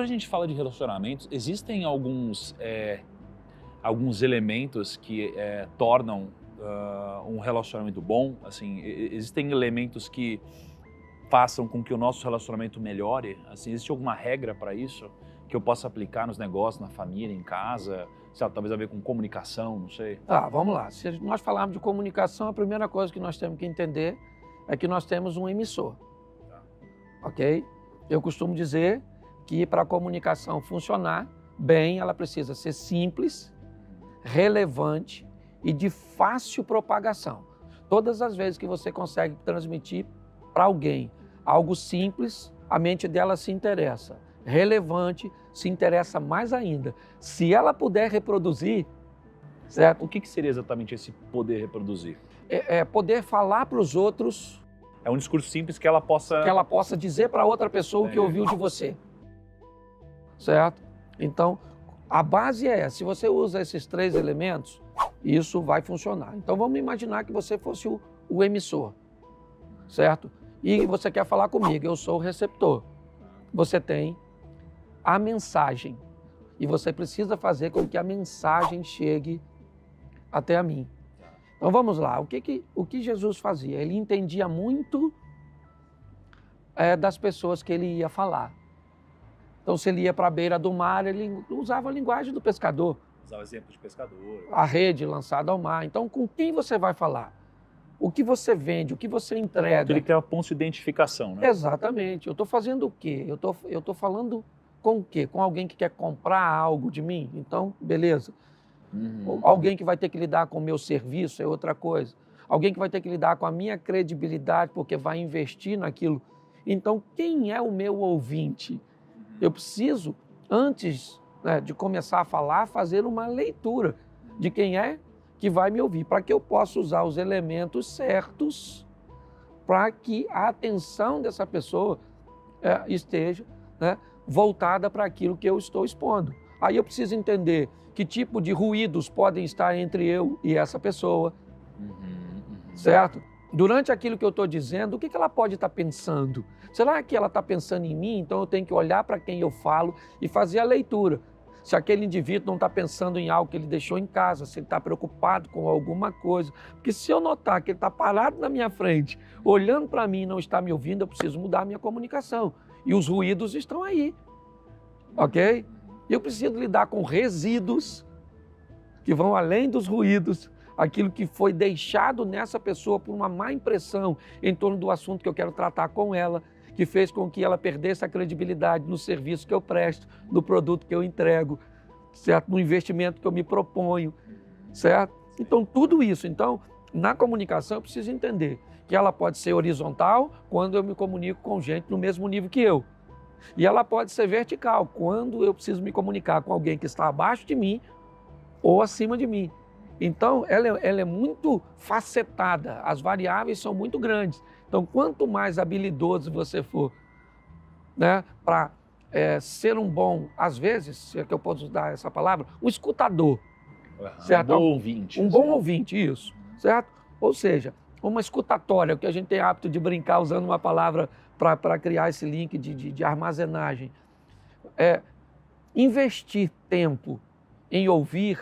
a gente fala de relacionamentos, existem alguns elementos que tornam um relacionamento bom? Assim, existem elementos que façam com que o nosso relacionamento melhore? Assim, existe alguma regra para isso que eu possa aplicar nos negócios, na família, em casa? Sei lá, talvez a ver com comunicação, não sei. Tá, vamos lá. Se nós falarmos de comunicação, a primeira coisa que nós temos que entender é que nós temos um emissor. Tá. Ok? Eu costumo dizer que para a comunicação funcionar bem, ela precisa ser simples, relevante e de fácil propagação. Todas as vezes que você consegue transmitir para alguém algo simples, a mente dela se interessa. Relevante, se interessa mais ainda. Se ela puder reproduzir, certo? O que seria exatamente esse poder reproduzir? É poder falar para os outros, É um discurso simples que ela possa dizer para outra pessoa o que ouviu de você. Certo? Então, a base é, se você usa esses 3 elementos, isso vai funcionar. Então, vamos imaginar que você fosse o emissor, certo? E você quer falar comigo, eu sou o receptor. Você tem a mensagem e você precisa fazer com que a mensagem chegue até a mim. Então, vamos lá. O que Jesus fazia? Ele entendia muito das pessoas que ele ia falar. Então, se ele ia para a beira do mar, ele usava a linguagem do pescador. Usar o exemplo de pescador. A rede lançada ao mar. Então, com quem você vai falar? O que você vende? O que você entrega? Ele tem uma ponto de identificação, né? Exatamente. Eu estou fazendo o quê? Eu estou falando com o quê? Com alguém que quer comprar algo de mim? Então, beleza. Alguém que vai ter que lidar com o meu serviço é outra coisa. Alguém que vai ter que lidar com a minha credibilidade porque vai investir naquilo. Então, quem é o meu ouvinte? Eu preciso, antes de começar a falar, fazer uma leitura de quem é que vai me ouvir, para que eu possa usar os elementos certos para que a atenção dessa pessoa esteja voltada para aquilo que eu estou expondo. Aí eu preciso entender que tipo de ruídos podem estar entre eu e essa pessoa, certo? Durante aquilo que eu estou dizendo, o que ela pode estar pensando? Será que ela está pensando em mim? Então eu tenho que olhar para quem eu falo e fazer a leitura. Se aquele indivíduo não está pensando em algo que ele deixou em casa, se ele está preocupado com alguma coisa. Porque se eu notar que ele está parado na minha frente, olhando para mim e não está me ouvindo, eu preciso mudar a minha comunicação. E os ruídos estão aí, ok? Eu preciso lidar com resíduos que vão além dos ruídos, aquilo que foi deixado nessa pessoa por uma má impressão em torno do assunto que eu quero tratar com ela, que fez com que ela perdesse a credibilidade no serviço que eu presto, no produto que eu entrego, certo? No investimento que eu me proponho, certo? Então, tudo isso. Então, na comunicação, eu preciso entender que ela pode ser horizontal quando eu me comunico com gente no mesmo nível que eu. E ela pode ser vertical quando eu preciso me comunicar com alguém que está abaixo de mim ou acima de mim. Então, ela é muito facetada, as variáveis são muito grandes. Então, quanto mais habilidoso você for para ser um bom, às vezes, se é que eu posso usar essa palavra, um escutador. Certo? Um bom ouvinte. Um bom ouvinte, isso. Certo? Ou seja, uma escutatória, que a gente tem hábito de brincar usando uma palavra para criar esse link de armazenagem. Investir tempo em ouvir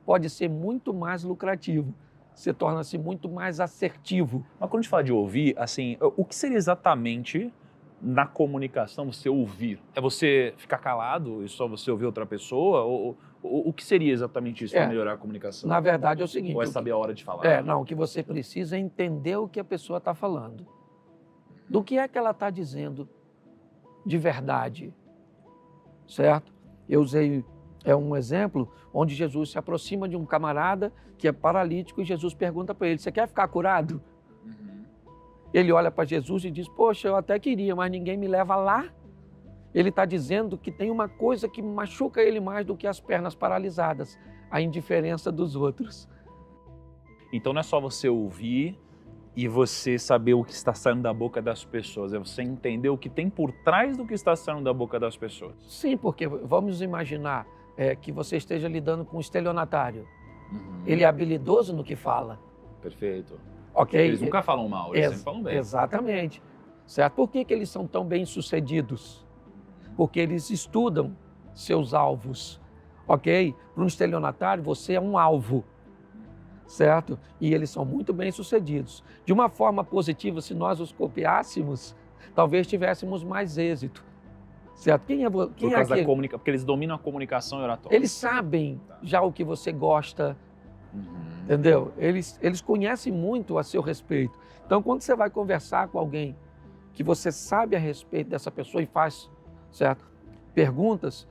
pode ser muito mais lucrativo. Você torna-se muito mais assertivo. Mas quando a gente fala de ouvir, assim, o que seria exatamente na comunicação você ouvir? É você ficar calado e só você ouvir outra pessoa? Ou o que seria exatamente isso para melhorar a comunicação? Na verdade é o seguinte... Ou é saber a hora de falar? Não, o que você precisa é entender o que a pessoa está falando. Do que é que ela está dizendo de verdade, certo? Eu usei um exemplo onde Jesus se aproxima de um camarada que é paralítico e Jesus pergunta para ele, você quer ficar curado? Ele olha para Jesus e diz, poxa, eu até queria, mas ninguém me leva lá. Ele está dizendo que tem uma coisa que machuca ele mais do que as pernas paralisadas, a indiferença dos outros. Então não é só você ouvir e você saber o que está saindo da boca das pessoas, é você entender o que tem por trás do que está saindo da boca das pessoas. Sim, porque vamos imaginar que você esteja lidando com um estelionatário. Ele é habilidoso no que fala. Perfeito. Okay? Eles nunca falam mal, eles sempre falam bem. Exatamente. Certo? Por que eles são tão bem-sucedidos? porque eles estudam seus alvos, ok? Para um estelionatário, você é um alvo, certo? E eles são muito bem sucedidos. De uma forma positiva, se nós os copiássemos, talvez tivéssemos mais êxito, certo? Quem é Por causa da comunicação, porque eles dominam a comunicação e oratória. Eles sabem já o que você gosta, entendeu? Eles conhecem muito a seu respeito. Então, quando você vai conversar com alguém que você sabe a respeito dessa pessoa e faz, certo, perguntas,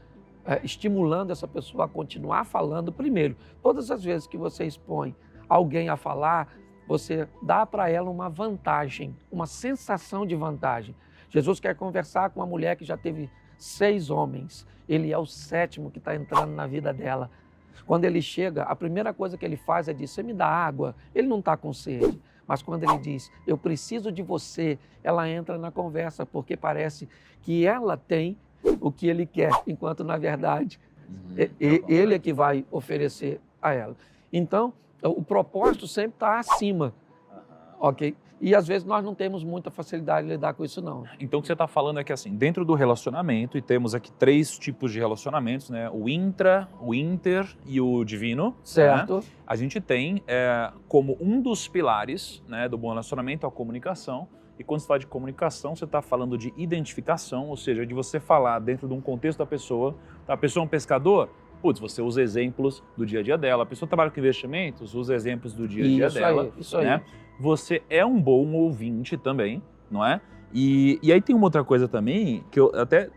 estimulando essa pessoa a continuar falando, primeiro, todas as vezes que você expõe alguém a falar, você dá para ela uma vantagem, uma sensação de vantagem. Jesus quer conversar com uma mulher que já teve 6 homens. Ele é o 7º que está entrando na vida dela. Quando ele chega, a primeira coisa que ele faz é dizer, você me dá água. Ele não está com sede. Mas quando ele diz, eu preciso de você, ela entra na conversa, porque parece que ela tem o que ele quer, enquanto, na verdade, ele é que vai oferecer a ela. Então, o propósito sempre está acima, ok? E às vezes nós não temos muita facilidade de lidar com isso, não. Então o que você está falando é que assim, dentro do relacionamento, e temos aqui 3 tipos de relacionamentos, né? O intra, o inter e o divino. Certo. Né? A gente tem como um dos pilares, né, do bom relacionamento a comunicação. E quando você fala de comunicação, você está falando de identificação, ou seja, de você falar dentro de um contexto da pessoa. A pessoa é um pescador? Putz, você usa exemplos do dia a dia dela. A pessoa trabalha com investimentos, usa exemplos do dia a dia dela. Isso aí. Né? Você é um bom ouvinte também, não é? E aí tem uma outra coisa também, que eu até,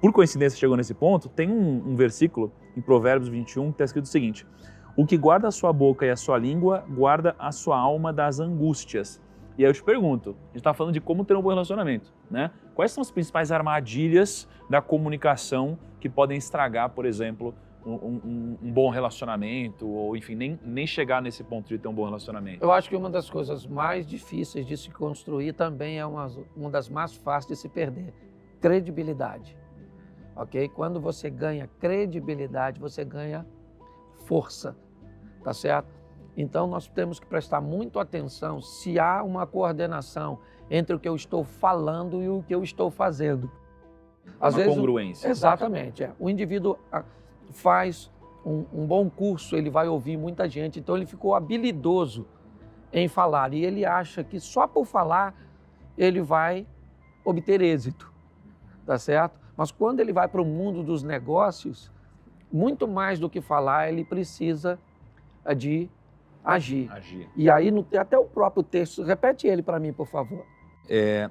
por coincidência, chegou nesse ponto, tem um versículo em Provérbios 21 que está escrito o seguinte, o que guarda a sua boca e a sua língua, guarda a sua alma das angústias. E aí eu te pergunto, a gente está falando de como ter um bom relacionamento, né? Quais são as principais armadilhas da comunicação que podem estragar, por exemplo, um bom relacionamento, ou enfim, nem chegar nesse ponto de ter um bom relacionamento? Eu acho que uma das coisas mais difíceis de se construir também é uma das mais fáceis de se perder. Credibilidade, ok? Quando você ganha credibilidade, você ganha força, tá certo? Então nós temos que prestar muito atenção se há uma coordenação entre o que eu estou falando e o que eu estou fazendo. Às vezes, congruência. Exatamente. O indivíduo faz um bom curso, ele vai ouvir muita gente, então ele ficou habilidoso em falar e ele acha que só por falar ele vai obter êxito, tá certo? Mas quando ele vai para o mundo dos negócios, muito mais do que falar, ele precisa de agir. E aí, até o próprio texto, repete ele para mim, por favor.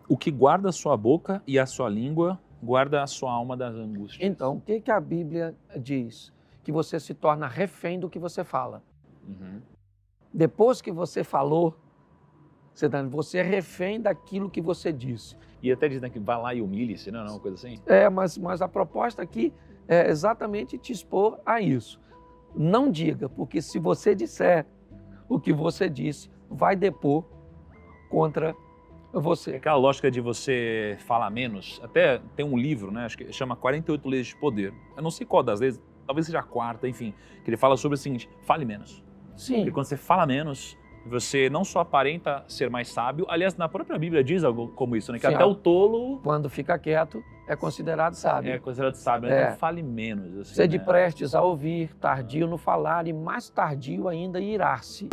O que guarda a sua boca e a sua língua, guarda a sua alma das angústias. Então, o que a Bíblia diz? Que você se torna refém do que você fala. Depois que você falou, você é refém daquilo que você disse. E até diz, né, que vai lá e humilhe-se, não é uma coisa assim? Mas a proposta aqui é exatamente te expor a isso. Não diga, porque se você disser o que você disse, vai depor contra você. Aquela lógica de você falar menos, até tem um livro, né, acho que chama 48 Leis de Poder. Eu não sei qual das leis, talvez seja a 4ª, enfim, que ele fala sobre o seguinte, fale menos. Sim. Porque quando você fala menos, você não só aparenta ser mais sábio, aliás, na própria Bíblia diz algo como isso, né, que até o tolo... Quando fica quieto, é considerado sábio. É considerado sábio, né? Então fale menos. Assim, Sede prestes a ouvir, tardio no falar e mais tardio ainda irar-se.